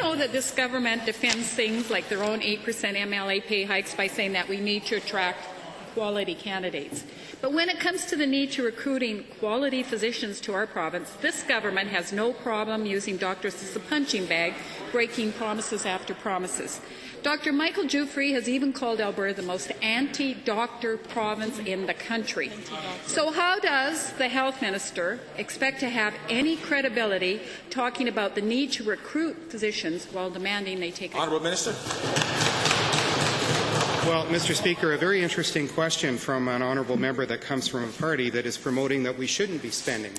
know that this government defends things like their own 8% MLA pay hikes by saying that we need to attract quality candidates. But when it comes to the need to recruiting quality physicians to our province, this government has no problem using doctors as a punching bag, breaking promises after promises. Dr. Michael Jufrey has even called Alberta the most anti-doctor province in the country. So how does the health minister expect to have any credibility talking about the need to recruit physicians while demanding they take Honourable Minister. Well, Mr. Speaker, a very interesting question from an honourable member that comes from a party that is promoting that we shouldn't be spending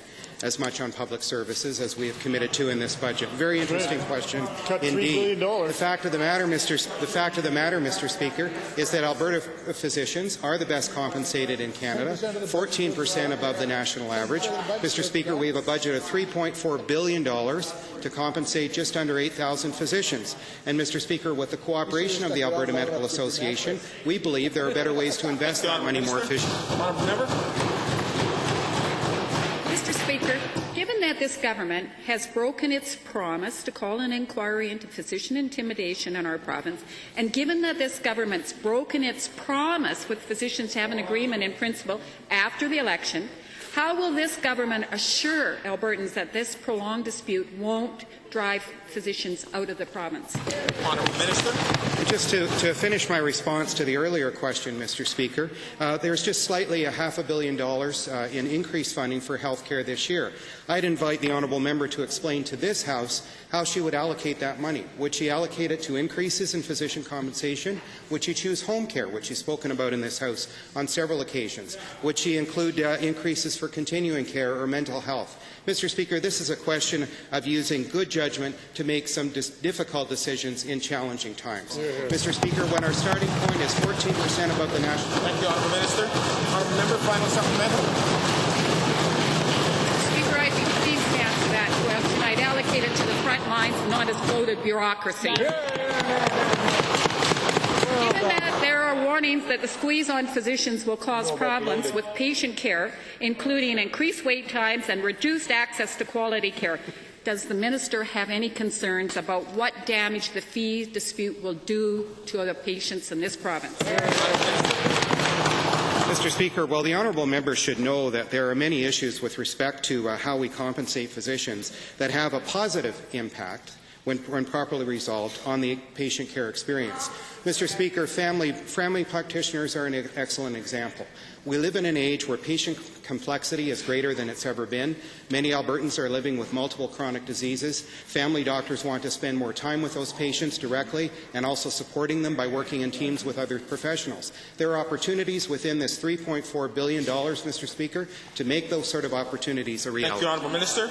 as much on public services as we have committed to in this budget. Very interesting question indeed. The fact of the matter, Mr. Speaker, is that Alberta physicians are the best compensated in Canada, 14% above the national average. Mr. Speaker, we have a budget of $3.4 billion to compensate just under 8,000 physicians. And, Mr. Speaker, with the cooperation of the Alberta Medical Association, we believe there are better ways to invest that money more efficiently. Mr. Speaker, given that this government has broken its promise to call an inquiry into physician intimidation in our province, and given that this government's broken its promise with physicians to have an agreement in principle after the election, how will this government assure Albertans that this prolonged dispute won't drive physicians out of the province? Honourable Minister. Just to finish my response to the earlier question, Mr. Speaker, there's just slightly $500 million in increased funding for health care this year. I'd invite the honourable member to explain to this House how she would allocate that money. Would she allocate it to increases in physician compensation? Would she choose home care, which she's spoken about in this House on several occasions? Would she include increases for continuing care or mental health? Mr. Speaker, this is a question of using good judgment to make some difficult decisions in challenging times. Mr. Speaker, when our starting point is 14% above the national... Thank you, Honourable Minister. Honourable Member, final supplemental. Speaker, I'd be pleased to answer that question. I'd allocate it to the front lines, not as bloated bureaucracy. Given that there are warnings that the squeeze on physicians will cause problems with patient care, including increased wait times and reduced access to quality care, does the minister have any concerns about what damage the fee dispute will do to the patients in this province? Mr. Speaker, well, the honourable member should know that there are many issues with respect to how we compensate physicians that have a positive impact when properly resolved on the patient care experience. Mr. Speaker, family practitioners are an excellent example. We live in an age where patient complexity is greater than it's ever been. Many Albertans are living with multiple chronic diseases. Family doctors want to spend more time with those patients directly and also supporting them by working in teams with other professionals. There are opportunities within this $3.4 billion, Mr. Speaker, to make those sort of opportunities a reality. Thank you, Honourable Minister.